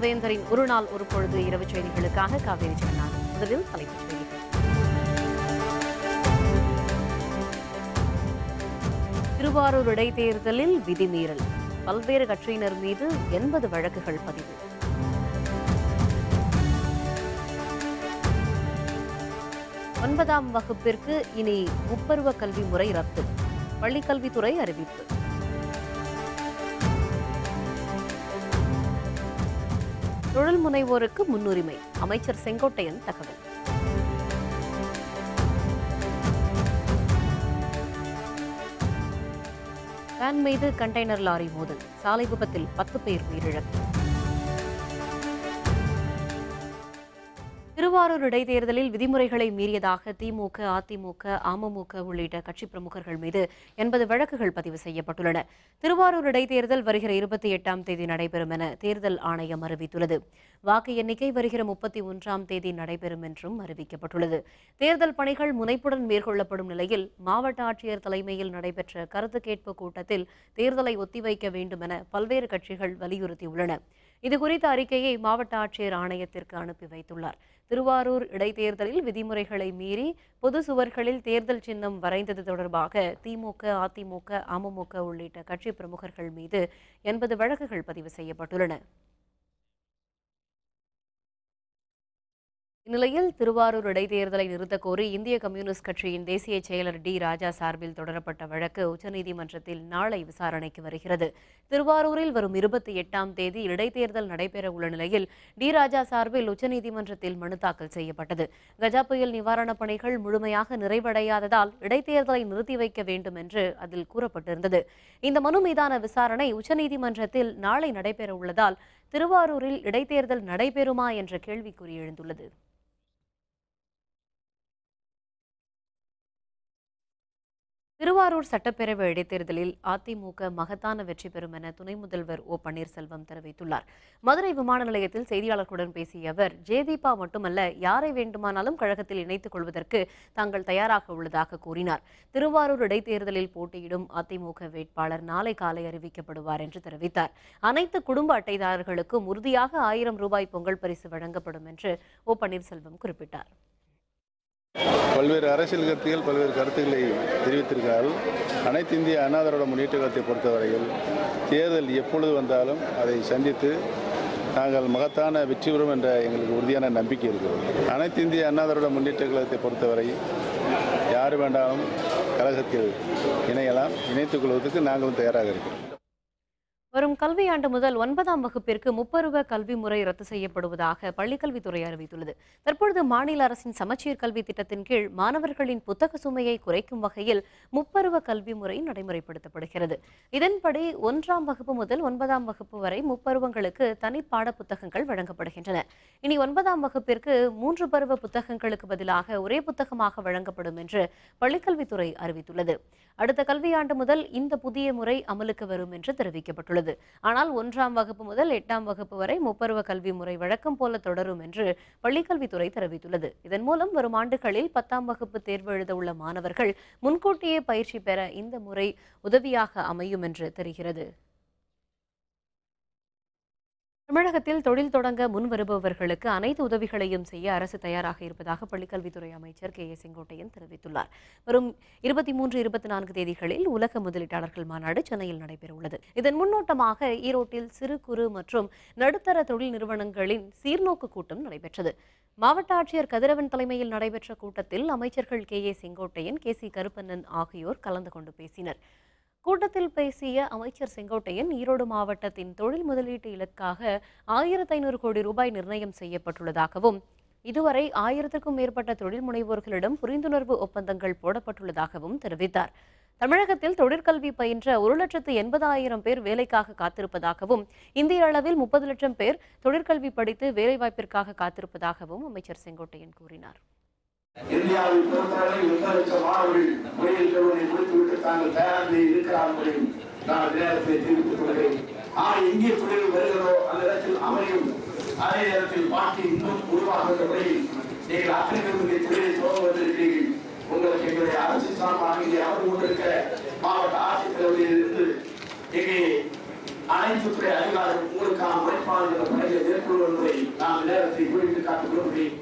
மூவேந்தரின் ஒரு நாள் ஒரு பொழுது இரவு செய்திகளுக்காக காவேரி ஜெகநாதன். முதலில் தலைப்புச் செய்திகள். திருவாரூர் இடைத்தேர்தலில் விதிமீறல், பல்வேறு கட்சியினர் மீது 80 வழக்குகள் பதிவு. ஒன்பதாம் வகுப்பிற்கு இனி முப்பருவ கல்வி முறை ரத்து, பள்ளிக்கல்வித்துறை அறிவிப்பு. தொழில் முனைவோருக்கு முன்னுரிமை, அமைச்சர் செங்கோட்டையன் தகவல். வேன் மீது கண்டெய்னர் லாரி மோதல், சாலை விபத்தில் 10 பேர் உயிரிழப்பு. திருவாரூர் இடைத்தேர்தலில் விதிமுறைகளை மீறியதாக திமுக, அதிமுக, அமமுக உள்ளிட்ட கட்சி பிரமுகர்கள் மீது 80 வழக்குகள் பதிவு செய்யப்பட்டுள்ளன. திருவாரூர் இடைத்தேர்தல் வருகிற 28ஆம் தேதி நடைபெறும் என தேர்தல் ஆணையம் அறிவித்துள்ளது. வாக்கு எண்ணிக்கை வருகிற 31ஆம் தேதி நடைபெறும் என்றும் அறிவிக்கப்பட்டுள்ளது. தேர்தல் பணிகள் முனைப்புடன் மேற்கொள்ளப்படும் நிலையில் மாவட்ட ஆட்சியர் தலைமையில் நடைபெற்ற கருத்து கேட்பு கூட்டத்தில் தேர்தலை ஒத்திவைக்க வேண்டும் என பல்வேறு கட்சிகள் வலியுறுத்தியுள்ளன. இதுகுறித்த அறிக்கையை மாவட்ட ஆட்சியர் ஆணையத்திற்கு அனுப்பி வைத்துள்ளார். திருவாரூர் இடைத்தேர்தலில் விதிமுறைகளை மீறி பொது சுவர்களில் தேர்தல் சின்னம் வரைந்தது தொடர்பாக திமுக, அதிமுக, அமமுக உள்ளிட்ட கட்சி பிரமுகர்கள் மீது 80 வழக்குகள் பதிவு செய்யப்பட்டுள்ளன. இந்நிலையில் திருவாரூர் இடைத்தேர்தலை நிறுத்தக் கோரி இந்திய கம்யூனிஸ்ட் கட்சியின் தேசிய செயலர் டி ராஜா சார்பில் தொடரப்பட்ட வழக்கு உச்சநீதிமன்றத்தில் நாளை விசாரணைக்கு வருகிறது. திருவாரூரில் வரும் 28ஆம் தேதி இடைத்தேர்தல் நடைபெற உள்ள நிலையில் டி ராஜா சார்பில் உச்சநீதிமன்றத்தில் மனு தாக்கல் செய்யப்பட்டது. கஜா புயல் நிவாரணப் பணிகள் முழுமையாக நிறைவடையாததால் இடைத்தேர்தலை நிறுத்தி வைக்க வேண்டும் என்று அதில் கூறப்பட்டிருந்தது. இந்த மனு மீதான விசாரணை உச்சநீதிமன்றத்தில் நாளை நடைபெற உள்ளதால் திருவாரூரில் இடைத்தேர்தல் நடைபெறுமா என்ற கேள்விக்குறி எழுந்துள்ளது. திருவாரூர் சட்டப்பேரவை இடைத்தேர்தலில் அதிமுக மகத்தான வெற்றி பெறும் என துணை முதல்வர் ஓ பன்னீர்செல்வம் தெரிவித்துள்ளார். மதுரை விமான நிலையத்தில் செய்தியாளர்களுடன் பேசிய அவர், ஜேதீபா மட்டுமல்ல, யாரை வேண்டுமானாலும் கழகத்தில் இணைத்துக் கொள்வதற்கு தாங்கள் தயாராக உள்ளதாக கூறினார். திருவாரூர் இடைத்தேர்தலில் போட்டியிடும் அதிமுக வேட்பாளர் நாளை காலை அறிவிக்கப்படுவார் என்று தெரிவித்தார். அனைத்து குடும்ப அட்டைதாரர்களுக்கும் உறுதியாக 1000 ரூபாய் பொங்கல் பரிசு வழங்கப்படும் என்று ஓ பன்னீர்செல்வம் குறிப்பிட்டார். பல்வேறு அரசியல் கட்சிகள் பல்வேறு கருத்துக்களை தெரிவித்திருக்கிறார்கள். அனைத்து இந்திய அண்ணா திராவிட முன்னேற்ற கழகத்தை பொறுத்தவரையில் தேர்தல் எப்பொழுது வந்தாலும் அதை சந்தித்து நாங்கள் மகத்தான வெற்றி பெறும் என்ற எங்களுக்கு உறுதியான நம்பிக்கை இருக்கிறது. அனைத்து இந்திய அண்ணா திராவிட முன்னேற்ற கழகத்தை பொறுத்தவரை யார் வேண்டாலும் கழகத்தில் இணையலாம், இணைத்துக் கொள்வதற்கு நாங்களும் தயாராக இருக்கிறோம். வரும் கல்வியாண்டு முதல் 9ஆம் வகுப்பிற்கு முப்பருவ கல்வி முறை ரத்து செய்யப்படுவதாக பள்ளிக்கல்வித்துறை அறிவித்துள்ளது. தற்பொழுது மாநில அரசின் சமச்சீர் கல்வி திட்டத்தின் கீழ் மாணவர்களின் புத்தக சுமையை குறைக்கும் வகையில் முப்பருவ கல்வி முறை நடைமுறைப்படுத்தப்படுகிறது. இதன்படி 1ஆம் வகுப்பு முதல் 9ஆம் வகுப்பு வரை முப்பருவங்களுக்கு தனி பாட புத்தகங்கள் வழங்கப்படுகின்றன. இனி 9ஆம் வகுப்பிற்கு 3 பருவ புத்தகங்களுக்கு பதிலாக ஒரே புத்தகமாக வழங்கப்படும் என்று பள்ளிக்கல்வித்துறை அறிவித்துள்ளது. அடுத்த கல்வியாண்டு முதல் இந்த புதிய முறை அமலுக்கு வரும் என்று தெரிவிக்கப்பட்டுள்ளது. ஆனால் 1ஆம் வகுப்பு முதல் 8ஆம் வகுப்பு வரை முப்பருவ கல்வி முறை வழக்கம் போல தொடரும் என்று பள்ளிக்கல்வித்துறை தெரிவித்துள்ளது. இதன் மூலம் வரும் ஆண்டுகளில் 10ஆம் வகுப்பு தேர்வு எழுத உள்ள மாணவர்கள் முன்கூட்டியே பயிற்சி பெற இந்த முறை உதவியாக அமையும் என்று தெரிகிறது. தமிழகத்தில் தொழில் தொடங்க முன் வருபவர்களுக்கு அனைத்து உதவிகளையும் செய்ய அரசு தயாராக இருப்பதாக பள்ளிக்கல்வித்துறை அமைச்சர் கே ஏ செங்கோட்டையன் தெரிவித்துள்ளார். வரும் 23, 24 தேதிகளில் உலக முதலீட்டாளர்கள் மாநாடு சென்னையில் நடைபெறவுள்ளது. இதன் முன்னோட்டமாக ஈரோட்டில் சிறு குறு மற்றும் நடுத்தர தொழில் நிறுவனங்களின் சீர்நோக்கு கூட்டம் நடைபெற்றது. மாவட்ட ஆட்சியர் கதிரவன் தலைமையில் நடைபெற்ற கூட்டத்தில் அமைச்சர்கள் K A Sengottaiyan, K C Karuppannan ஆகியோர் கலந்து கொண்டு பேசினர். கூட்டத்தில் பேசிய அமைச்சர் செங்கோட்டையன், ஈரோடு மாவட்டத்தின் தொழில் முதலீட்டு இலக்காக 1500 கோடி ரூபாய் நிர்ணயம் செய்யப்பட்டுள்ளதாகவும் இதுவரை 1000க்கும் மேற்பட்ட தொழில் முனைவோர்களிடம் புரிந்துணர்வு ஒப்பந்தங்கள் போடப்பட்டுள்ளதாகவும் தெரிவித்தார். தமிழகத்தில் தொழிற்கல்வி பயின்ற 1,80,000 பேர் வேலைக்காக காத்திருப்பதாகவும் இந்திய அளவில் 30 லட்சம் பேர் தொழிற்கல்வி படித்து வேலைவாய்ப்பிற்காக காத்திருப்பதாகவும் அமைச்சர் செங்கோட்டையன் கூறினார். இந்தியாவில் பொறுத்தவரை 2 லட்சம் மாணவர்கள் முறையில் கல்வியை முடித்துவிட்டு தாங்கள் தயாராக இருக்கிறார்கள் நான் நேரத்தை தெரிவித்துக் கொள்கிறேன். ஆனால் எங்கே தொழில் வருகிறதோ அந்த இடத்தில் அமையும். அதே நேரத்தில் பாட்டி இன்னும் உருவாகின்ற முறையில் நீங்கள் அத்தனை பேருடைய தொழிலை துவங்க வந்திருக்கிறீர்கள். உங்களுக்கு எங்களுடைய அரசு சார்பாக இங்கே அமர்ந்து கொண்டிருக்கிற மாவட்ட ஆட்சித்தலைவரில் இருந்து இங்கே அனைத்து துறை அதிகாரிகள் உங்களுக்கான சிறப்பான இந்த பணிகளை மேற்கொள்வதை நான் நேரத்தை குறித்து காட்ட விரும்புகிறேன்.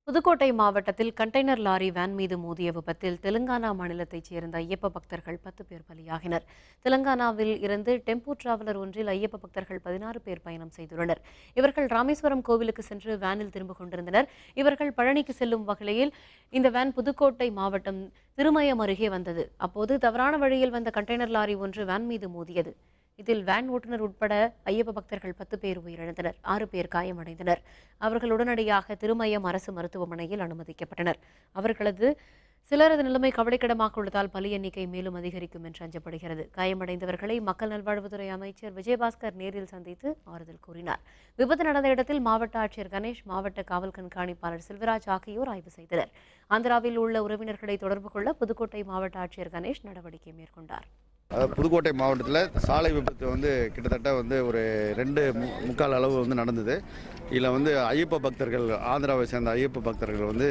புதுக்கோட்டை மாவட்டத்தில் கண்டெய்னர் லாரி வேன் மீது மோதிய விபத்தில் தெலுங்கானா மாநிலத்தைச் சேர்ந்த ஐயப்ப பக்தர்கள் 10 பேர் பலியாகினர். தெலுங்கானாவில் இருந்து டெம்போ டிராவலர் ஒன்றில் ஐயப்ப பக்தர்கள் 16 பேர் பயணம் செய்துள்ளனர். இவர்கள் ராமேஸ்வரம் கோவிலுக்கு சென்று வேனில் திரும்பிக் கொண்டிருந்தனர். இவர்கள் பழனிக்கு செல்லும் வகையில் இந்த வேன் புதுக்கோட்டை மாவட்டம் திருமயம் அருகே வந்தது. அப்போது தவறான வழியில் வந்த கண்டெய்னர் லாரி ஒன்று வேன் மீது மோதியது. இதில் வேன் ஓட்டுநர் உட்பட ஐயப்ப பக்தர்கள் 10 பேர் உயிரிழந்தனர். 6 பேர் காயமடைந்தனர். அவர்கள் உடனடியாக திருமயம் அரசு மருத்துவமனையில் அனுமதிக்கப்பட்டனர். அவர்களது சிலரது நிலைமை கவலைக்கிடமாக உள்ளதால் பலி எண்ணிக்கை மேலும் அதிகரிக்கும் என்று அஞ்சப்படுகிறது. காயமடைந்தவர்களை மக்கள் நல்வாழ்வுத்துறை அமைச்சர் விஜயபாஸ்கர் நேரில் சந்தித்து ஆறுதல் கூறினார். விபத்து நடந்த இடத்தில் மாவட்ட ஆட்சியர் கணேஷ், மாவட்ட காவல் கண்காணிப்பாளர் செல்வராஜ் ஆகியோர் ஆய்வு செய்தனர். ஆந்திராவில் உள்ள உறவினர்களை தொடர்பு கொள்ள புதுக்கோட்டை மாவட்ட ஆட்சியர் கணேஷ் நடவடிக்கை மேற்கொண்டார். புதுக்கோட்டை மாவட்டத்தில் சாலை விபத்து கிட்டத்தட்ட ஒரு 2.25 அளவு நடந்தது. இதில் ஐயப்ப பக்தர்கள், ஆந்திராவை சேர்ந்த ஐயப்ப பக்தர்கள்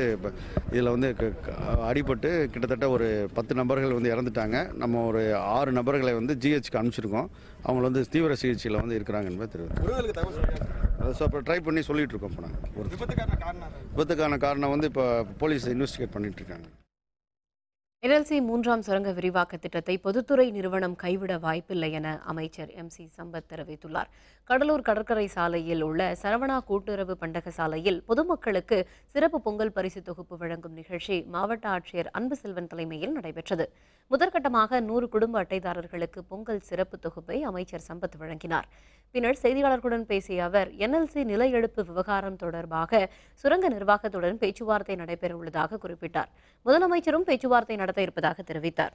இதில் அடிபட்டு கிட்டத்தட்ட ஒரு 10 நபர்கள் இறந்துட்டாங்க. நம்ம ஒரு 6 நபர்களை ஜிஹெச்க்கு அனுப்பிச்சிருக்கோம். அவங்க தீவிர சிகிச்சையில் இருக்கிறாங்க என்பது தெரியும். ஸோ இப்போ ட்ரை பண்ணி சொல்லிட்டு இருக்கோம். இப்போ நாங்கள் விபத்துக்கான காரணம் இப்போ போலீஸ் இன்வெஸ்டிகேட் பண்ணிட்டு இருக்காங்க. NLC 3ஆம் சுரங்க விரிவாக்க திட்டத்தை பொதுத்துறை நிறுவனம் கைவிட வாய்ப்பில்லை என அமைச்சர் MC சம்பத் தெரிவித்துள்ளார். கடலூர் கடற்கரை சாலையில் உள்ள சரவணா கூட்டுறவு பண்டக சாலையில் பொதுமக்களுக்கு சிறப்பு பொங்கல் பரிசு தொகுப்பு வழங்கும் நிகழ்ச்சி மாவட்ட ஆட்சியர் அன்புசெல்வன் தலைமையில் நடைபெற்றது. முதற்கட்டமாக 100 குடும்ப அட்டைதாரர்களுக்கு பொங்கல் சிறப்பு தொகுப்பை அமைச்சர் சம்பத் வழங்கினார். பின்னர் செய்தியாளர்களுடன் பேசிய அவர் NLC நில எழுப்பு விவகாரம் தொடர்பாக சுரங்க நிர்வாகத்துடன் பேச்சுவார்த்தை நடைபெறவுள்ளதாக குறிப்பிட்டார். முதலமைச்சரும் பேச்சுவார்த்தை நடத்த இருப்பதாக தெரிவித்தார்.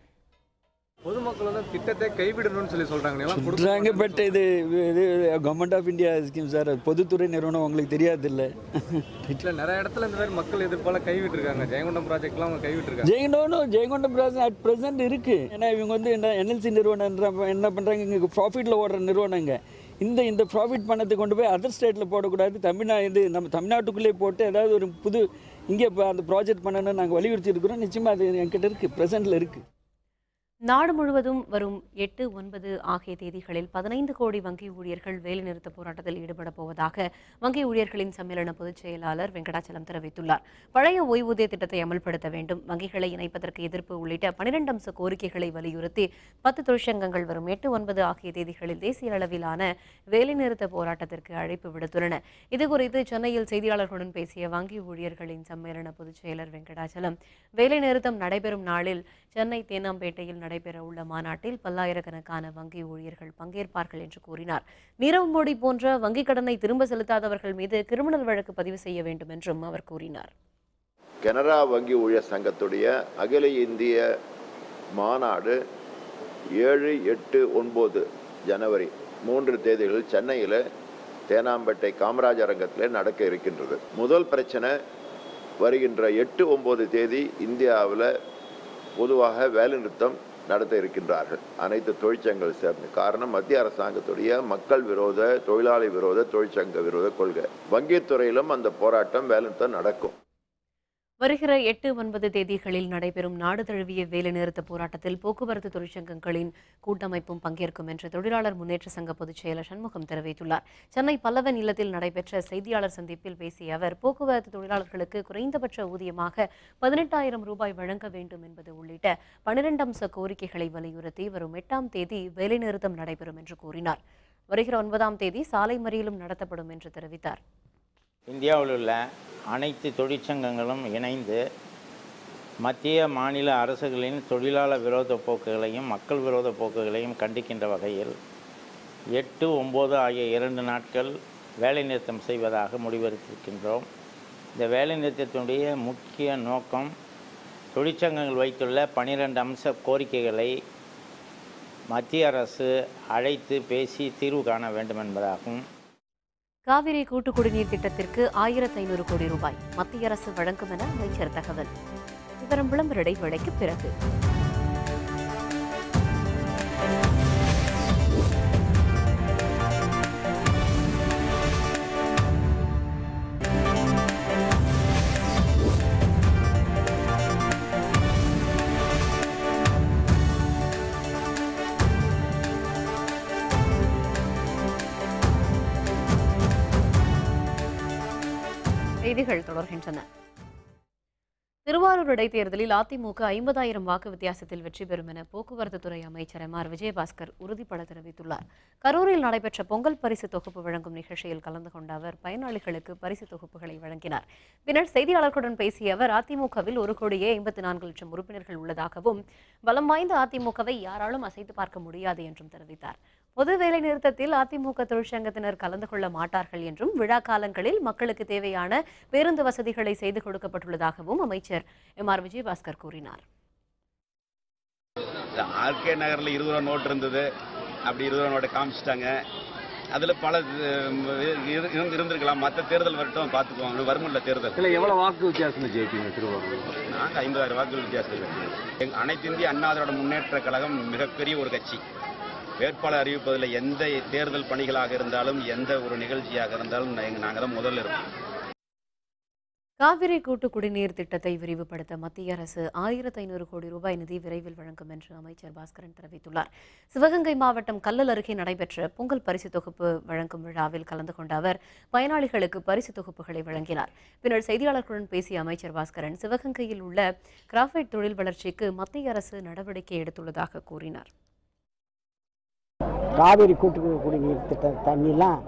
பொதுமக்கள் திட்டத்தை கைவிடணும்னு சொல்றாங்க. பட் இது government of India scheme sir. பொதுத்துறை நிறுவனம் உங்களுக்கு தெரியாது இல்லை. நிறைய இடத்துல இந்த மாதிரி மக்கள் எதிர்ப்பால கைவிட்டுருக்காங்க. ஜெயங்கொண்டம் ப்ராஜெக்ட்லாம் அவங்க கைவிட்டுருக்காங்க. ஜெயங்கொண்டம் ப்ராஜெக்ட் அட் ப்ரெசென்ட் இருக்கு. ஏன்னா இவங்க NLC நிறுவனம் என்ன பண்றாங்க, இங்கே ப்ராஃபிட்ல ஓடுற நிறுவனங்க. இந்த ப்ராஃபிட் பணத்தை கொண்டு போய் அதர் ஸ்டேட்டில் போடக்கூடாது. நம்ம தமிழ்நாட்டுக்குள்ளே போட்டு ஏதாவது ஒரு புது இங்கே அந்த ப்ராஜெக்ட் பண்ணணும்னு நாங்கள் வலியுறுத்தி இருக்கிறோம். நிச்சயமாக அது என்கிட்ட இருக்குது, ப்ரெசென்ட்டில் இருக்குது. நாடு முழுவதும் வரும் 8, 9 ஆகிய தேதிகளில் 15 கோடி வங்கி ஊழியர்கள் வேலைநிறுத்த போராட்டத்தில் ஈடுபட போவதாக வங்கி ஊழியர்களின் சம்மேளன பொதுச் செயலாளர் வெங்கடாச்சலம் தெரிவித்துள்ளார். பழைய ஓய்வூதிய திட்டத்தை அமல்படுத்த வேண்டும், வங்கிகளை இணைப்பதற்கு எதிர்ப்பு உள்ளிட்ட 12 அம்ச கோரிக்கைகளை வலியுறுத்தி 10 தொழிற்சங்கங்கள் வரும் 8, 9 ஆகிய தேதிகளில் தேசிய அளவிலான வேலைநிறுத்த போராட்டத்திற்கு அழைப்பு விடுத்துள்ளன. இதுகுறித்து சென்னையில் செய்தியாளர்களுடன் பேசிய வங்கி ஊழியர்களின் சம்மேளன பொதுச் செயலர் வெங்கடாச்சலம், வேலைநிறுத்தம் நடைபெறும் நாளில் சென்னை தேனாம்பேட்டையில் நடைபெற உள்ள மாநாட்டில் பல்லாயிரக்கணக்கான வங்கி ஊழியர்கள் பங்கேற்பார்கள் என்று கூறினார். நீரவ் மோடி போன்ற வங்கிக் கடனை திரும்ப செலுத்தாதவர்கள் மீது கிரிமினல் வழக்கு பதிவு செய்ய வேண்டும் என்றும் அவர் கூறினார். கனரா வங்கி ஊழியர் சங்கத்துடைய அகில இந்திய மாநாடு 7, 8, 9 ஜனவரி 3 தேதிகளில் சென்னையில் தேனாம்பேட்டை காமராஜ் அரங்கத்தில் நடக்க இருக்கின்றது. முதல் பிரச்சனை வருகின்ற 8, 9 தேதி இந்தியாவில் பொதுவாக வேலைநிறுத்தம் நடத்த இருக்கின்றார்கள் அனைத்து தொழிற்சங்கங்கள் சேர்ந்து. காரணம், மத்திய அரசாங்கத்துடைய மக்கள் விரோத, தொழிலாளி விரோத, தொழிற்சங்க விரோத கொள்கை. வங்கித்துறையிலும் அந்த போராட்டம், வேலைநிறுத்தம் நடக்கும். வருகிற 8, 9 தேதிகளில் நடைபெறும் நாடு தழுவிய வேலைநிறுத்த போராட்டத்தில் போக்குவரத்து தொழிற்சங்கங்களின் கூட்டமைப்பும் பங்கேற்கும் என்று தொழிலாளர் முன்னேற்ற சங்க பொதுச் செயலர் சண்முகம் தெரிவித்துள்ளார். சென்னை பல்லவன் இல்லத்தில் நடைபெற்ற செய்தியாளர் சந்திப்பில் பேசிய அவர், போக்குவரத்து தொழிலாளர்களுக்கு குறைந்தபட்ச ஊதியமாக 18,000 ரூபாய் வழங்க வேண்டும் என்பது உள்ளிட்ட 12 அம்ச கோரிக்கைகளை வலியுறுத்தி வரும் 8ஆம் தேதி வேலைநிறுத்தம் நடைபெறும் என்று கூறினார். வருகிற 9ஆம் தேதி சாலை மறியலும் நடத்தப்படும் என்று தெரிவித்தார். இந்தியாவில் உள்ள அனைத்து தொழிற்சங்கங்களும் இணைந்து மத்திய மாநில அரசுகளின் தொழிலாளர் விரோத போக்குகளையும் மக்கள் விரோத போக்குகளையும் கண்டிக்கின்ற வகையில் 8, 9 ஆகிய 2 நாட்கள் வேலைநிறுத்தம் செய்வதாக முடிவெடுத்திருக்கின்றோம். இந்த வேலைநிறுத்தத்தினுடைய முக்கிய நோக்கம் தொழிற்சங்கங்கள் வைத்துள்ள 12 அம்ச கோரிக்கைகளை மத்திய அரசு அழைத்து பேசி தீர்வு காண வேண்டும் என்பதாகும். காவிரி கூட்டு குடிநீர் திட்டத்திற்கு 1500 கோடி ரூபாய் மத்திய அரசு வழங்கும் என அமைச்சர் தகவல். விவரம் விளம்பர இடைவேளைக்கு பிறகு. செய்திகள் தொடர்கின்றன. திருவாரூர் இடைத்தேர்தலில் அதிமுக 50,000 வாக்கு வித்தியாசத்தில் வெற்றி பெறும் என போக்குவரத்து துறை அமைச்சர் MR விஜயபாஸ்கர் உறுதிபட தெரிவித்துள்ளார். கரூரில் நடைபெற்ற பொங்கல் பரிசு தொகுப்பு வழங்கும் நிகழ்ச்சியில் கலந்து கொண்ட அவர் பயனாளிகளுக்கு பரிசு தொகுப்புகளை வழங்கினார். பின்னர் செய்தியாளர்களுடன் பேசிய அவர் அதிமுகவில் 1,54,00,000 உறுப்பினர்கள் உள்ளதாகவும் பலம் வாய்ந்த அதிமுகவை யாராலும் அசைத்து பார்க்க முடியாது என்றும் தெரிவித்தார். பொது வேலை நிறுத்தத்தில் அதிமுக தொழிற்சங்கத்தினர் கலந்து கொள்ள மாட்டார்கள் என்றும் விழா காலங்களில் மக்களுக்கு தேவையான பேருந்து வசதிகளை செய்து கொடுக்கப்பட்டுள்ளதாகவும் அமைச்சர் MR விஜயபாஸ்கர் கூறினார். RK நகரில் 20 ரூபா நோட்டு இருந்தது, அப்படி 20 ரூபா நோட்டை காமிச்சிட்டாங்க. அதில் பல இருந்திருக்கலாம். மற்ற தேர்தல் வரட்டும் பார்த்துக்குவாங்க. வருமில்ல தேர்தல் இல்லை எவ்வளோ வாக்கு வித்தியாசம் ஜெயிப்பீங்க திருவாரூர்? நாங்கள் 50,000 வாக்குகள் வித்தியாசத்தில். அனைத்து இந்திய அண்ணா திராவிட முன்னேற்ற கழகம் மிகப்பெரிய ஒரு கட்சி. வேட்பாளர் அறிவிப்பதில் எந்த தேர்தல் பணிகளாக இருந்தாலும் எந்த ஒரு நிகழ்ச்சியாக இருந்தாலும் நாங்கள் தான் முதல்ல இருப்போம். காவிரி கூட்டு குடிநீர் திட்டத்தை விரிவுபடுத்த மத்திய அரசு 1,500 கோடி ரூபாய் நிதி விரைவில் வழங்கும் என்று அமைச்சர் பாஸ்கரன் தெரிவித்துள்ளார். சிவகங்கை மாவட்டம் கல்லல் அருகே நடைபெற்ற பொங்கல் பரிசு தொகுப்பு வழங்கும் விழாவில் கலந்து கொண்ட அவர் பயனாளிகளுக்கு பரிசு தொகுப்புகளை வழங்கினார். பின்னர் செய்தியாளர்களுடன் பேசிய அமைச்சர் பாஸ்கரன் சிவகங்கையில் உள்ள கிராஃபைட் தொழில் வளர்ச்சிக்கு மத்திய அரசு நடவடிக்கை எடுத்துள்ளதாக கூறினார். காவிரி கூட்டு குடிநீர் திட்ட தண்ணிலாம்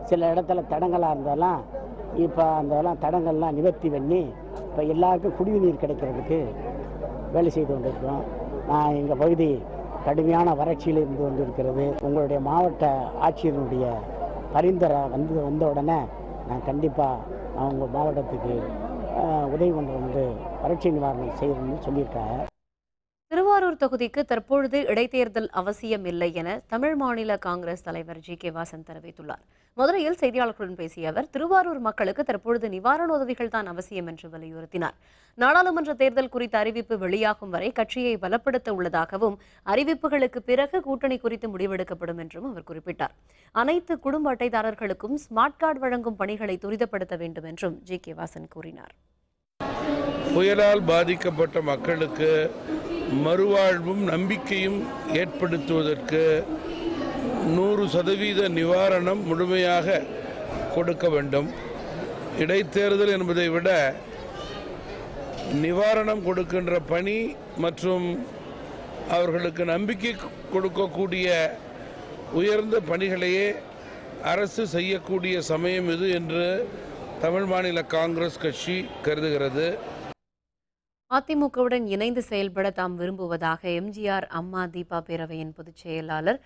சில இடத்துல தடங்களாக இருந்தாலும் இப்போ அதெல்லாம் தடங்கள்லாம் நிவர்த்தி பண்ணி இப்போ எல்லாருக்கும் குடிநீர் கிடைக்கிறதுக்கு வேலை செய்து கொண்டிருக்கிறோம். நான் எங்கள் பகுதி கடுமையான வறட்சியில் இருந்து கொண்டிருக்கிறது. உங்களுடைய மாவட்ட ஆட்சியருடைய பரிந்துரை வந்த உடனே நான் கண்டிப்பாக உங்கள் மாவட்டத்துக்கு உதவி கொண்டு வறட்சி நிவாரணம் செய்யணும்னு சொல்லியிருக்காங்க. திருவாரூர் தொகுதிக்கு தற்பொழுது இடைத்தேர்தல் அவசியம் இல்லை என தமிழ் மாநில காங்கிரஸ் தலைவர் GK வாசன் தெரிவித்துள்ளார். மதுரையில் செய்தியாளர்களுடன் பேசிய அவர் திருவாரூர் மக்களுக்கு தற்பொழுது நிவாரண உதவிகள் தான் அவசியம் என்று வலியுறுத்தினார். நாடாளுமன்ற தேர்தல் குறித்த அறிவிப்பு வெளியாகும் வரை கட்சியை பலப்படுத்த உள்ளதாகவும் அறிவிப்புகளுக்கு பிறகு கூட்டணி குறித்து முடிவெடுக்கப்படும் என்றும் அவர் குறிப்பிட்டார். அனைத்து குடும்ப அட்டைதாரர்களுக்கும் ஸ்மார்ட் கார்டு வழங்கும் பணிகளை துரிதப்படுத்த வேண்டும் என்றும் GK வாசன் கூறினார். புயலால் பாதிக்கப்பட்ட மக்களுக்கு மறுவாழ்வும் நம்பிக்கையும் ஏற்படுத்துவதற்கு 100% நிவாரணம் முழுமையாக கொடுக்க வேண்டும். இடைத்தேர்தல் என்பதை விட நிவாரணம் கொடுக்கின்ற பணி மற்றும் அவர்களுக்கு நம்பிக்கை கொடுக்கக்கூடிய உயர்ந்த பணிகளையே அரசு செய்யக்கூடிய சமயம் இது என்று தமிழ் மாநில காங்கிரஸ் கட்சி கருதுகிறது. அதிமுகவுடன் இணைந்து செயல்பட தாம் விரும்புவதாக MGR அம்மா தீபா பேரவையின் பொதுச் செயலாளர்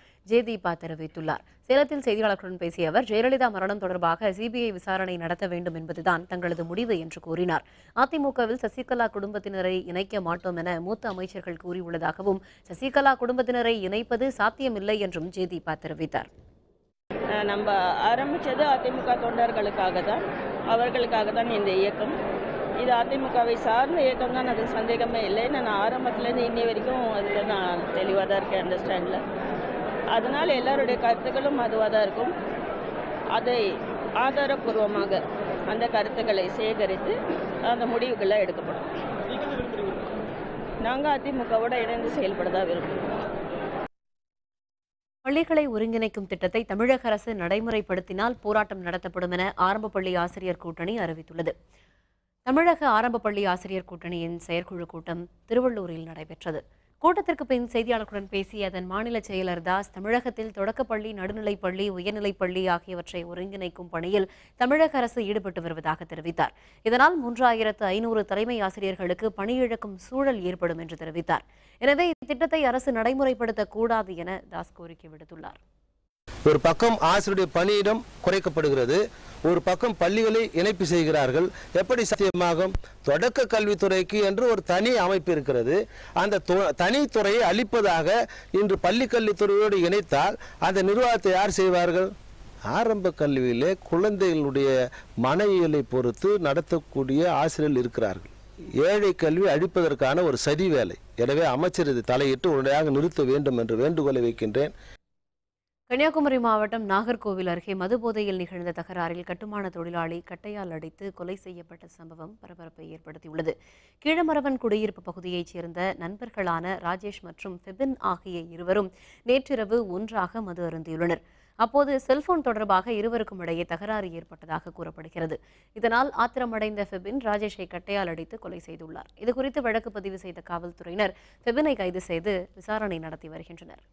தீபா தெரிவித்துள்ளார். சேலத்தில் செய்தியாளர்களுடன் பேசிய அவர் ஜெயலலிதா மரணம் தொடர்பாக CBI விசாரணை நடத்த வேண்டும் என்பதுதான் தங்களது முடிவு என்று கூறினார். அதிமுகவில் சசிகலா குடும்பத்தினரை இணைக்க மாட்டோம் என மூத்த அமைச்சர்கள் கூறியுள்ளதாகவும் சசிகலா குடும்பத்தினரை இணைப்பது சாத்தியமில்லை என்றும் தீபா தெரிவித்தார். நம்ம ஆரம்பித்தது அதிமுக தொண்டர்களுக்காக தான், அவர்களுக்காக தான் இந்த இயக்கம். இது அதிமுகவை சார்ந்த இயக்கம் தான், அது சந்தேகமே இல்லை. நான் ஆரம்பத்துலேருந்து இன்னி வரைக்கும் அதில் நான் தெளிவாக தான் இருக்கேன், அண்டர்ஸ்டாண்டில். அதனால் எல்லாருடைய கருத்துக்களும் அதுவாக தான் இருக்கும். அதை ஆதாரப்பூர்வமாக அந்த கருத்துக்களை சேகரித்து அந்த முடிவுகளை எடுக்கப்படும். நாங்கள் அதிமுகவோட இணைந்து செயல்படதான் விரும்புகிறோம். பள்ளிகளை ஒருங்கிணைக்கும் திட்டத்தை தமிழக அரசு நடைமுறைப்படுத்தினால் போராட்டம் நடத்தப்படும் என ஆரம்ப பள்ளி ஆசிரியர் கூட்டணி அறிவித்துள்ளது. தமிழக ஆரம்ப பள்ளி ஆசிரியர் கூட்டணியின் செயற்குழு கூட்டம் திருவள்ளூரில் நடைபெற்றது. கூட்டத்திற்கு பின் செய்தியாளர்களுடன் பேசிய அதன் மாநில செயலர் தாஸ் தமிழகத்தில் தொடக்கப்பள்ளி, நடுநிலைப்பள்ளி, உயர்நிலைப்பள்ளி ஆகியவற்றை ஒருங்கிணைக்கும் பணியில் தமிழக அரசு ஈடுபட்டு வருவதாக தெரிவித்தார். இதனால் 3,500 தலைமை ஆசிரியர்களுக்கு பணியிழக்கும் சூழல் ஏற்படும் என்று தெரிவித்தார். எனவே இத்திட்டத்தை அரசு நடைமுறைப்படுத்தக்கூடாது என தாஸ் கோரிக்கை விடுத்துள்ளார். ஒரு பக்கம் ஆசிரியருடைய பணியிடம் குறைக்கப்படுகிறது, ஒரு பக்கம் பள்ளிகளை இணைப்பு செய்கிறார்கள். எப்படி சாத்தியமாகும்? தொடக்க கல்வித்துறைக்கு என்று ஒரு தனி அமைப்பு இருக்கிறது. அந்த தனித்துறையை அளிப்பதாக இன்று பள்ளி கல்வித்துறையோடு இணைத்தால் அந்த நிர்வாகத்தை யார் செய்வார்கள்? ஆரம்ப கல்வியிலே குழந்தைகளுடைய மன இயலை பொறுத்து நடத்தக்கூடிய ஆசிரியர்கள் இருக்கிறார்கள். ஏழை கல்வி அழிப்பதற்கான ஒரு சதி வேலை. எனவே அமைச்சர் இதை தலையிட்டு உடனடியாக நிறுத்த வேண்டும் என்று வேண்டுகோளை வைக்கின்றேன். கன்னியாகுமரி மாவட்டம் நாகர்கோவில் அருகே மதுபோதையில் நிகழ்ந்த தகராறில் கட்டுமான தொழிலாளி கட்டையால் அடித்து கொலை செய்யப்பட்ட சம்பவம் பரபரப்பை ஏற்படுத்தியுள்ளது. கீழமரவன் குடியிருப்பு பகுதியைச் சேர்ந்த நண்பர்களான ராஜேஷ் மற்றும் ஃபெபின் ஆகிய இருவரும் நேற்றிரவு ஒன்றாக மது அருந்தியுள்ளனர். அப்போது செல்போன் தொடர்பாக இருவருக்கும் இடையே தகராறு ஏற்பட்டதாக கூறப்படுகிறது. இதனால் ஆத்திரமடைந்த ஃபெபின் ராஜேஷை கட்டையால் அடித்து கொலை செய்துள்ளார். இதுகுறித்து வழக்கு பதிவு செய்த காவல்துறையினர் ஃபெபினை கைது செய்து விசாரணை நடத்தி வருகின்றனர்.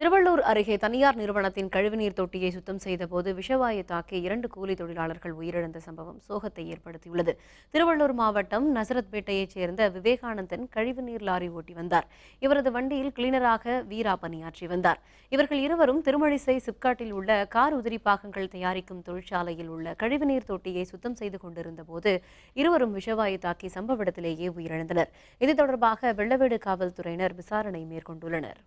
திருவள்ளூர் அருகே தனியார் நிறுவனத்தின் கழிவுநீர் தொட்டியை சுத்தம் செய்தபோது விஷவாயு தாக்கி 2 கூலி தொழிலாளர்கள் உயிரிழந்த சம்பவம் சோகத்தை ஏற்படுத்தியுள்ளது. திருவள்ளூர் மாவட்டம் நசரத்பேட்டையைச் சேர்ந்த விவேகானந்தன் கழிவுநீர் லாரி ஓட்டி வந்தார். இவரது வண்டியில் கிளீனராக வீரா பணியாற்றி வந்தார். இவர்கள் இருவரும் திருமழிசை சிப்காட்டில் உள்ள கார் உதிரி பாகங்கள் தயாரிக்கும் தொழிற்சாலையில் உள்ள கழிவுநீர் தொட்டியை சுத்தம் செய்து கொண்டிருந்த போது இருவரும் விஷவாயு தாக்கி சம்பவ இடத்திலேயே உயிரிழந்தனர். இது தொடர்பாக வெள்ளவேடு காவல்துறையினர் விசாரணை மேற்கொண்டுள்ளனர்.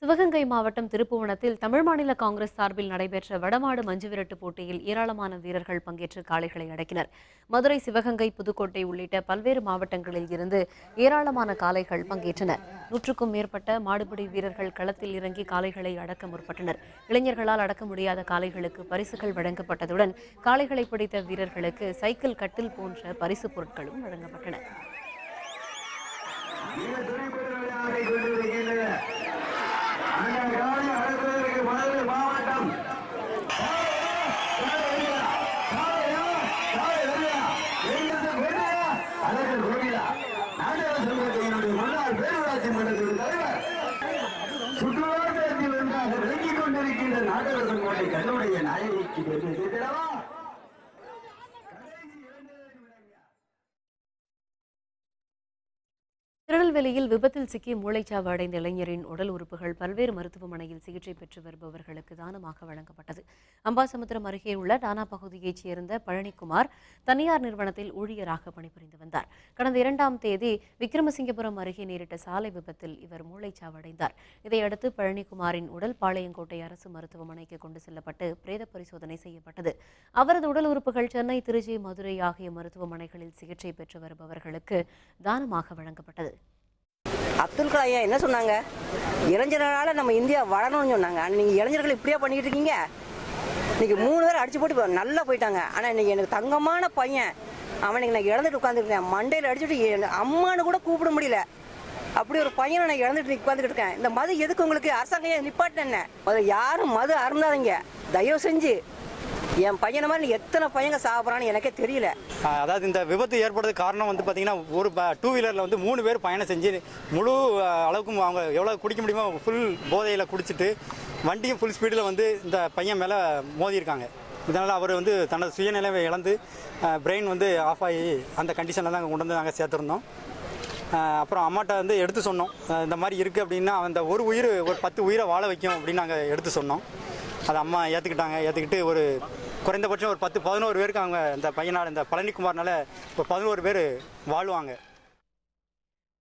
சிவகங்கை மாவட்டம் திருப்புவனத்தில் தமிழ் மாநில காங்கிரஸ் சார்பில் நடைபெற்ற வடமாடு மஞ்சுவிரட்டு போட்டியில் ஏராளமான வீரர்கள் பங்கேற்று காளைகளை அடக்கினர். மதுரை, சிவகங்கை, புதுக்கோட்டை உள்ளிட்ட பல்வேறு மாவட்டங்களில் இருந்து ஏராளமான காளைகள் பங்கேற்றன. 100க்கும் மேற்பட்ட மாடுபிடி வீரர்கள் களத்தில் இறங்கி காளைகளை அடக்க முற்பட்டனர். இளைஞர்களால் அடக்க முடியாத காளைகளுக்கு பரிசுகள் வழங்கப்பட்டதுடன் காளைகளை பிடித்த வீரர்களுக்கு சைக்கிள், கட்டில் போன்ற பரிசு பொருட்களும் வழங்கப்பட்டன. திருநெல்வேலியில் விபத்தில் சிக்கி மூளைச்சாவு அடைந்த இளைஞரின் உடல் உறுப்புகள் பல்வேறு மருத்துவமனையில் சிகிச்சை பெற்று வருபவர்களுக்கு தானமாக வழங்கப்பட்டது. அம்பாசமுத்திரம் அருகே உள்ள டானா பகுதியைச் சேர்ந்த பழனிக்குமார் தனியார் நிறுவனத்தில் ஊழியராக பணிபுரிந்து வந்தார். கடந்த 2ஆம் தேதி விக்ரமசிங்கபுரம் அருகே நேரிட்ட சாலை விபத்தில் இவர் மூளைச்சாவு அடைந்தார். இதையடுத்து பழனிக்குமாரின் உடல் பாளையங்கோட்டை அரசு மருத்துவமனைக்கு கொண்டு செல்லப்பட்டு பிரேத பரிசோதனை செய்யப்பட்டது. அவரது உடல் உறுப்புகள் சென்னை, திருச்சி, மதுரை ஆகிய மருத்துவமனைகளில் சிகிச்சை பெற்று வருபவர்களுக்கு தானமாக வழங்கப்பட்டது. அப்துல் கலாம் ஐயா என்ன சொன்னாங்க? இளைஞர்களால் நம்ம இந்தியா வளரணும்னு சொன்னாங்க. நீங்கள் இளைஞர்கள் இப்படியா பண்ணிக்கிட்டு இருக்கீங்க? இன்னைக்கு 3 பேர் அடிச்சு போட்டு நல்லா போயிட்டாங்க. ஆனால் இன்னைக்கு எனக்கு தங்கமான பையன் அவனுக்கு நான் இழந்துட்டு உட்காந்துருக்கேன். மண்டையில் அடிச்சுட்டு அம்மானு கூட கூப்பிட முடியல. அப்படி ஒரு பையனை நான் இழந்துட்டு உட்காந்துக்கிட்டு இருக்கேன். இந்த மது எதுக்கு உங்களுக்கு? அரசாங்கம் நிப்பாட்டு என்ன? அதில் யாரும் மது அருந்தாதீங்க தயவு செஞ்சு. என் பையனை மாதிரி எத்தனை பையங்க சாப்பிட்றான்னு எனக்கே தெரியல. அதாவது இந்த விபத்து ஏற்படுறது காரணம் வந்து பார்த்தீங்கன்னா, ஒரு 2 வீலரில் வந்து 3 பேர் பயணம் செஞ்சு முழு அளவுக்கும் அவங்க எவ்வளோ குடிக்க முடியுமோ ஃபுல் போதையில் குடிச்சிட்டு வண்டியும் ஃபுல் ஸ்பீடில் வந்து இந்த பையன் மேலே மோதியிருக்காங்க. இதனால் அவர் வந்து தனது சுயநிலையை இழந்து பிரெயின் வந்து ஆஃப் ஆகி அந்த கண்டிஷனில் தான் கொண்டு வந்து நாங்கள் சேர்த்துருந்தோம். அப்புறம் அம்மாட்ட வந்து எடுத்து சொன்னோம், இந்த மாதிரி இருக்குது அப்படின்னா அந்த ஒரு உயிர் ஒரு 10 உயிரை வாழ வைக்கும் அப்படின்னு நாங்கள் எடுத்து சொன்னோம். அதை அம்மா ஏற்றுக்கிட்டாங்க. ஏற்றுக்கிட்டு ஒரு குறைந்தபட்சம் ஒரு 10-11 பேருக்கு அவங்க இந்த பையனால் இந்த பழனிக்குமார்னால ஒரு 11 பேர் வாழ்வாங்க.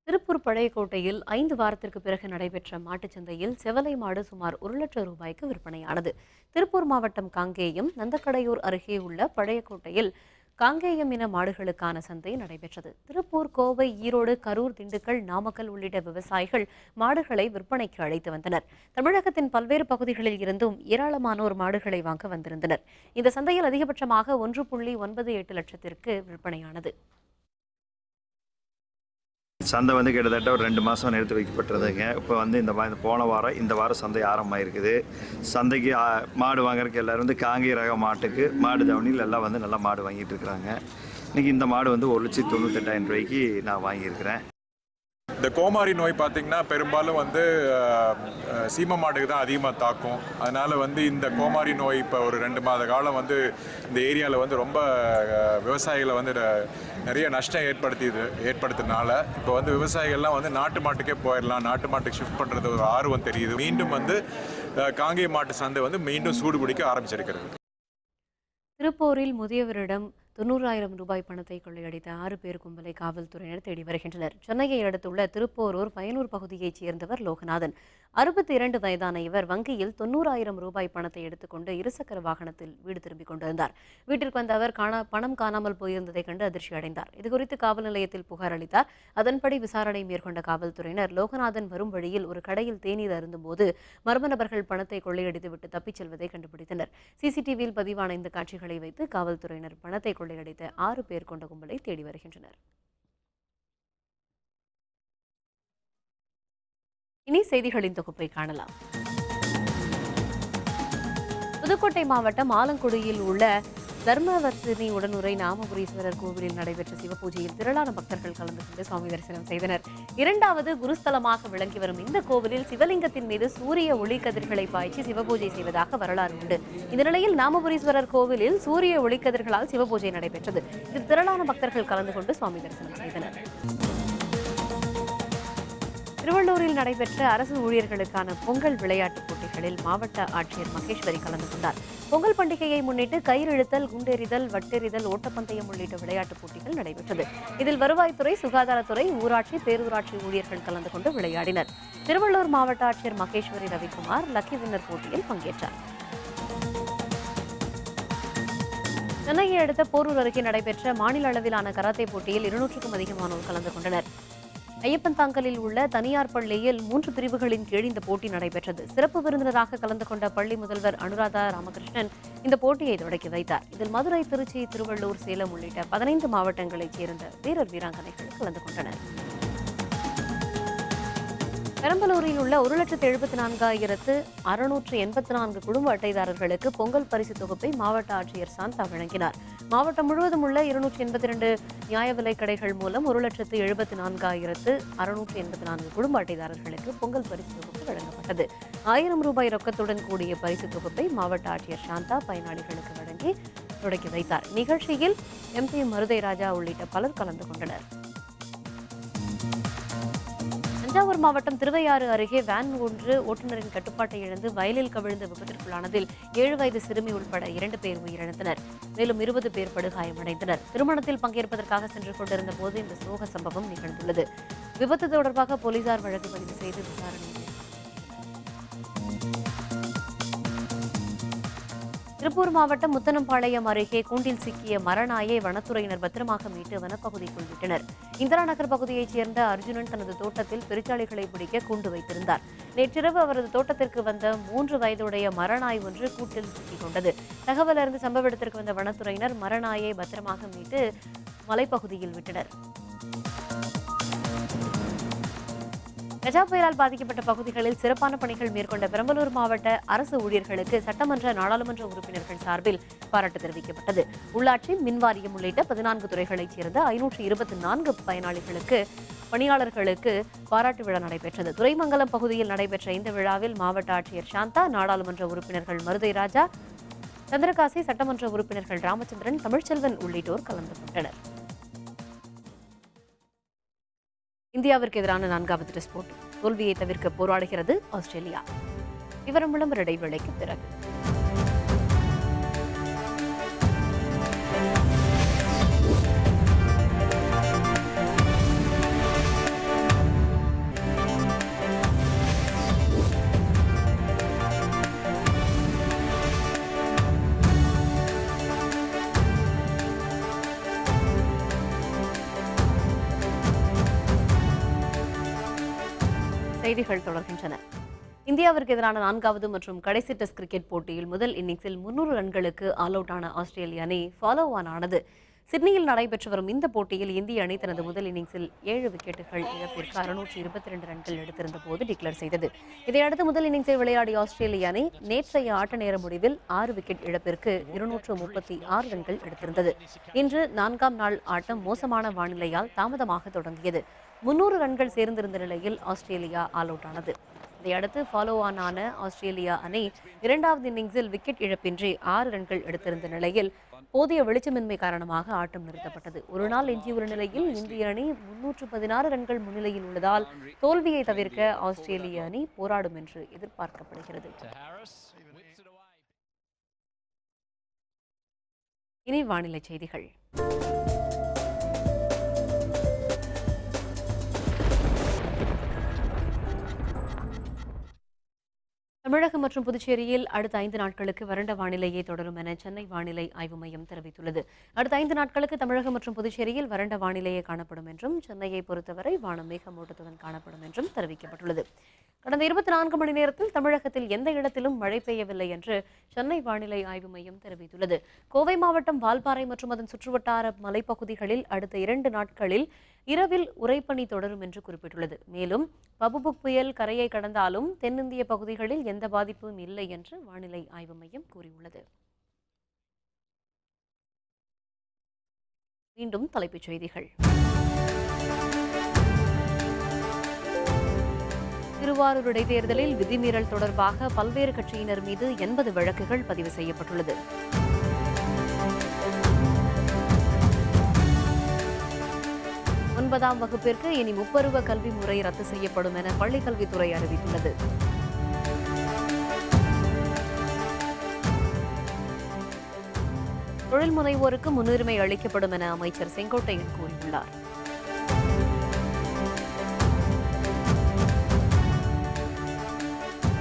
திருப்பூர் பழையக்கோட்டையில் 5 வாரத்திற்கு பிறகு நடைபெற்ற மாட்டுச்சந்தையில் செவலை மாடு சுமார் 1 லட்சம் ரூபாய்க்கு விற்பனையானது. திருப்பூர் மாவட்டம் காங்கேயம், நந்தக்கடையூர் அருகே உள்ள பழையக்கோட்டையில் காங்கேயம் இன மாடுகளுக்கான சந்தை நடைபெற்றது. திருப்பூர், கோவை, ஈரோடு, கரூர், திண்டுக்கல், நாமக்கல் உள்ளிட்ட விவசாயிகள் மாடுகளை விற்பனைக்கு அழைத்து வந்தனர். தமிழகத்தின் பல்வேறு பகுதிகளில் இருந்தும் ஏராளமானோர் மாடுகளை வாங்க வந்திருந்தனர். இந்த சந்தையில் அதிகபட்சமாக 1.98 லட்சத்திற்கு விற்பனையானது. சந்தை வந்து கிட்டத்தட்ட ஒரு 2 மாதம் நிறுத்தி வைக்கப்பட்டிருந்ததுங்க. இப்போ வந்து போன வாரம் இந்த வாரம் சந்தை ஆரம்பமாயிருக்குது. சந்தைக்கு மாடு வாங்குறதுக்கு எல்லோரும் வந்து காங்கேய ரக மாட்டுக்கு மாடு தவணையில் எல்லாம் வந்து நல்லா மாடு வாங்கிட்டு இருக்கிறாங்க. இன்றைக்கி இந்த மாடு வந்து 1,98,000 ரூபாய்க்கு நான் வாங்கியிருக்கிறேன். இந்த கோமாரி நோய் பார்த்திங்கன்னா பெரும்பாலும் வந்து சீம மாடுக்கு தான் அதிகமாக தாக்கும். அதனால் வந்து இந்த கோமாரி நோய் இப்போ ஒரு 2 மாத காலம் வந்து இந்த ஏரியாவில் வந்து ரொம்ப விவசாயிகளை வந்து நிறைய நஷ்டம் ஏற்படுத்தினால இப்போ வந்து விவசாயிகள்லாம் வந்து நாட்டு மாட்டுக்கே போயிடலாம், நாட்டு மாட்டுக்கு ஷிஃப்ட் பண்ணுறது ஒரு ஆர்வம் தெரியுது. மீண்டும் வந்து காங்கேய மாட்டு சந்தை வந்து மீண்டும் சூடு பிடிக்க ஆரம்பிச்சிருக்கிறது. திருப்பூரில் முதியவரிடம் 90,000 ரூபாய் பணத்தை கொள்ளையடித்த 6 பேர் கும்பலை காவல்துறையினர் தேடி வருகின்றனர். சென்னையை அடுத்துள்ள திருப்போரூர் பயனூர் பகுதியைச் சேர்ந்தவர் லோகநாதன். 62 வயதான இவர் வங்கியில் 90,000 ரூபாய் பணத்தை எடுத்துக்கொண்டு இருசக்கர வாகனத்தில் வீடு திரும்பிக் கொண்டிருந்தார். வீட்டிற்கு வந்த அவர் பணம் காணாமல் போயிருந்ததை கண்டு அதிர்ச்சி அடைந்தார். இதுகுறித்து காவல் நிலையத்தில் புகார் அளித்தார். அதன்படி விசாரணை மேற்கொண்ட காவல்துறையினர் லோகநாதன் வரும் வழியில் ஒரு கடையில் தேநீர் அருந்தும்போது மர்ம நபர்கள் பணத்தை கொள்ளையடித்துவிட்டு தப்பிச் செல்வதை கண்டுபிடித்தனர். சிசிடிவியில் பதிவான இந்த காட்சிகளை வைத்து காவல்துறையினர் பணத்தை கொள்ளையடித்த 6 பேர் கொண்ட கும்பலை தேடி வருகின்றனர். இனி செய்திகளின் தொகுப்பை காணலாம். புதுக்கோட்டை மாவட்டம் ஆலங்குடியில் உள்ள தர்மவர்த்தினி உடனுரை நாமபுரீஸ்வரர் கோவிலில் நடைபெற்ற சிவபூஜையில் திரளான பக்தர்கள் கலந்து கொண்டு சுவாமி தரிசனம் செய்தனர். 2வது குருஸ்தலமாக விளங்கி வரும் இந்த கோவிலில் சிவலிங்கத்தின் மீது சூரிய ஒளி கதிர்களை பாய்ச்சி சிவபூஜை செய்வதாக வரலாறு உண்டு. இந்த நிலையில் நாமபுரீஸ்வரர் கோவிலில் சூரிய ஒளிக்கதிர்களால் சிவபூஜை நடைபெற்றது. இதில் திரளான பக்தர்கள் கலந்து கொண்டு சுவாமி தரிசனம் செய்தனர். திருவள்ளூரில் நடைபெற்ற அரசு ஊழியர்களுக்கான பொங்கல் விளையாட்டுப் போட்டிகளில் மாவட்ட ஆட்சியர் மகேஸ்வரி கலந்து கொண்டார். பொங்கல் பண்டிகையை முன்னிட்டு கயிறு இழுத்தல், குண்டெறிதல், வட்டெறிதல், ஓட்டப்பந்தயம் உள்ளிட்ட விளையாட்டுப் போட்டிகள் நடைபெற்றது. இதில் வருவாய்த்துறை, சுகாதாரத்துறை, ஊராட்சி, பேரூராட்சி ஊழியர்கள் கலந்து கொண்டு விளையாடினர். திருவள்ளூர் மாவட்ட ஆட்சியர் மகேஸ்வரி ரவிக்குமார் லக்கி வின்னர் போட்டியில் பங்கேற்றார். சென்னையை அடுத்த போரூர் அருகே நடைபெற்ற மாநில அளவிலான கராத்தே போட்டியில் 200க்கும் அதிகமானோர் கலந்து கொண்டனர். ஐயப்பன் தாங்கலில் உள்ள தனியார் பள்ளியில் 3 பிரிவுகளின் கீழ் இந்த போட்டி நடைபெற்றது. சிறப்பு விருந்தினராக கலந்து கொண்ட பள்ளி முதல்வர் அனுராதா ராமகிருஷ்ணன் இந்த போட்டியை தொடக்கி வைத்தார். இதில் மதுரை, திருச்சி, திருவள்ளூர், சேலம் உள்ளிட்ட 15 மாவட்டங்களைச் சேர்ந்த வீரர் வீராங்கனைகள் கலந்து கொண்டனர். பெரம்பலூரில் உள்ள 1,74,684 குடும்ப அட்டைதாரர்களுக்கு பொங்கல் பரிசு தொகுப்பை மாவட்ட ஆட்சியர் சாந்தா வழங்கினார். மாவட்டம் முழுவதும் உள்ள 282 நியாய விலைக் கடைகள் மூலம் 1,74,684 குடும்ப அட்டைதாரர்களுக்கு பொங்கல் பரிசு தொகுப்பு வழங்கப்பட்டது. 1000 ரூபாய் ரொக்கத்துடன் கூடிய பரிசு தொகுப்பை மாவட்ட ஆட்சியர் சாந்தா பயனாளிகளுக்கு வழங்கி தொடக்கி வைத்தார். நிகழ்ச்சியில் MP மருதை ராஜா உள்ளிட்ட பலர் கலந்து கொண்டனர். தஞ்சாவூர் மாவட்டம் திருவையாறு அருகே வேன் ஒன்று ஓட்டுநரின் கட்டுப்பாட்டை இழந்து வயலில் கவிழ்ந்த விபத்திற்குள்ளானதில் 7 வயது சிறுமி உட்பட 2 பேர் உயிரிழந்தனர். மேலும் 20 பேர் படுகாயமடைந்தனர். திருமணத்தில் பங்கேற்பதற்காக சென்று கொண்டிருந்த போது இந்த சோக சம்பவம் நிகழ்ந்துள்ளது. விபத்து தொடர்பாக போலீசார் வழக்கு பதிவு செய்து விசாரணை. திருப்பூர் மாவட்டம் முத்தனம்பாளையம் அருகே கூண்டில் சிக்கிய மரநாயை வனத்துறையினர் பத்திரமாக மீட்டு வனப்பகுதிக்குள் விட்டனர். இந்திரா நகர் பகுதியைச் சேர்ந்த அர்ஜுனன் தனது தோட்டத்தில் பெருச்சாளிகளை பிடிக்க கூண்டு வைத்திருந்தார். நேற்றிரவு அவரது தோட்டத்திற்கு வந்த 3 வயதுடைய மரநாய் ஒன்று கூட்டில் சிக்கிக் கொண்டது. தகவல் அறிந்து சம்பவ இடத்திற்கு வந்த வனத்துறையினர் மரநாயை பத்திரமாக மீட்டு மலைப்பகுதியில் விட்டனர். கஜா புயலால் பாதிக்கப்பட்ட பகுதிகளில் சிறப்பான பணிகள் மேற்கொண்ட பெரம்பலூர் மாவட்ட அரசு ஊழியர்களுக்கு சட்டமன்ற, நாடாளுமன்ற உறுப்பினர்கள் சார்பில் பாராட்டு தெரிவிக்கப்பட்டது. உள்ளாட்சி, மின்வாரியம் உள்ளிட்ட 14 துறைகளைச் சேர்ந்த 524 பணியாளர்களுக்கு பாராட்டு விழா நடைபெற்றது. துரைமங்கலம் பகுதியில் நடைபெற்ற இந்த விழாவில் மாவட்ட ஆட்சியர் சாந்தா, நாடாளுமன்ற உறுப்பினர்கள் மருதை ராஜா, சந்திரகாசி, சட்டமன்ற உறுப்பினர்கள் ராமச்சந்திரன், தமிழ்ச்செல்வன் உள்ளிட்டோர் கலந்து கொண்டனர். இந்தியாவிற்கு எதிரான 4வது டெஸ்ட் போட்டி தோல்வியை தவிர்க்க போராடுகிறது ஆஸ்திரேலியா. விவரம் விளம்பர இடைவேளைக்கு பிறகு. செய்திகள் தொடர்கின்றன. இந்தியாவிற்கு எதிரான 4வது மற்றும் கடைசி டெஸ்ட் கிரிக்கெட் போட்டியில் முதல் இன்னிங்ஸில் 300 ரன்களுக்கு ஆல் அவுட் ஆன ஆஸ்திரேலிய அணி ஃபாலோ ஆன் ஆனது. சிட்னியில் நடைபெற்று வரும் இந்த போட்டியில் இந்திய அணி தனது முதல் இன்னிங்ஸில் 7 விக்கெட்டுகள் இழப்பிற்கு 622 ரன்கள் எடுத்திருந்த போது டிக்ளேர் செய்தது. இதையடுத்து முதல் இன்னிங்ஸை விளையாடிய ஆஸ்திரேலிய அணி நேற்றைய ஆட்ட நேர முடிவில் 6 விக்கெட் இழப்பிற்கு 236 ரன்கள் எடுத்திருந்தது. இன்று 4ஆம் நாள் ஆட்டம் மோசமான வானிலையால் தாமதமாக தொடங்கியது. 300 ரன்கள் சேர்ந்திருந்த நிலையில் ஆஸ்திரேலியா ஆல் அவுட் ஆனது. இதையடுத்து ஃபாலோ ஆன் ஆன ஆஸ்திரேலியா அணி 2வது இன்னிங்ஸில் விக்கெட் இழப்பின்றி 6 ரன்கள் எடுத்திருந்த நிலையில் போதிய வெளிச்சமின்மை காரணமாக ஆட்டம் நிறுத்தப்பட்டது. ஒரு நாள் எஞ்சியுள்ள நிலையில் இந்திய அணி 316 ரன்கள் முன்னிலையில் உள்ளதால் தோல்வியை தவிர்க்க ஆஸ்திரேலிய அணி போராடும் என்று எதிர்பார்க்கப்படுகிறது. இனி வானிலை செய்திகள். தமிழகம் மற்றும் புதுச்சேரியில் அடுத்த 5 நாட்களுக்கு வறண்ட வானிலையே தொடரும் என சென்னை வானிலை ஆய்வு மையம் தெரிவித்துள்ளது. அடுத்த 5 நாட்களுக்கு தமிழகம் மற்றும் புதுச்சேரியில் வறண்ட வானிலையே காணப்படும் என்றும், சென்னையை பொறுத்தவரை வானம் மேகமூட்டத்துடன் காணப்படும் என்றும் தெரிவிக்கப்பட்டுள்ளது. கடந்த 24 மணி நேரத்தில் தமிழகத்தில் எந்த இடத்திலும் மழை பெய்யவில்லை என்று சென்னை வானிலை ஆய்வு மையம் தெரிவித்துள்ளது. கோவை மாவட்டம் வால்பாறை மற்றும் அதன் சுற்றுவட்டார மலைப்பகுதிகளில் அடுத்த 2 நாட்களில் இரவில் உறைபனி தொடரும் என்று குறிப்பிட்டுள்ளது. மேலும் பபுபுக் புயல் கரையை கடந்தாலும் தென்னிந்திய பகுதிகளில் எந்த பாதிப்பும் இல்லை என்று வானிலை ஆய்வு மையம் கூறியுள்ளது. மீண்டும் தலைப்புச் செய்திகள். திருவாரூர் இடைத்தேர்தலில் விதிமீறல் தொடர்பாக பல்வேறு கட்சியினர் மீது 80 வழக்குகள் பதிவு செய்யப்பட்டுள்ளது. ஒன்பதாம் வகுப்பிற்கு இனி முப்பருவ கல்வி முறை ரத்து செய்யப்படும் என பள்ளிக்கல்வித்துறை அறிவித்துள்ளது. தொழில் முனைவோருக்கு முன்னுரிமை அளிக்கப்படும் என அமைச்சர் செங்கோட்டையன் கூறியுள்ளார்.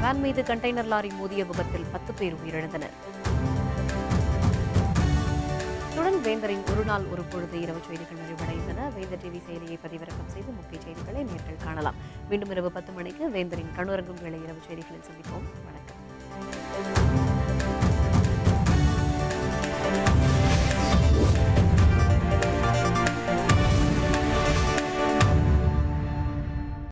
வேன் மீது கண்டெய்னர் லாரி மோதிய விபத்தில் 10 பேர் உயிரிழந்தனர். இத்துடன் வேந்தரின் ஒரு நாள் ஒரு பொழுது இரவு செய்திகள் நிறைவடைந்தன. வேந்தர் டிவி செயலியை பதிவிறக்கம் செய்து முக்கிய செய்திகளை நேரில் காணலாம். மீண்டும் இரவு 10 மணிக்கு வேந்தரின் கண்ணுறங்கும் வேளை இரவு செய்திகளில் சந்திப்போம். வணக்கம்.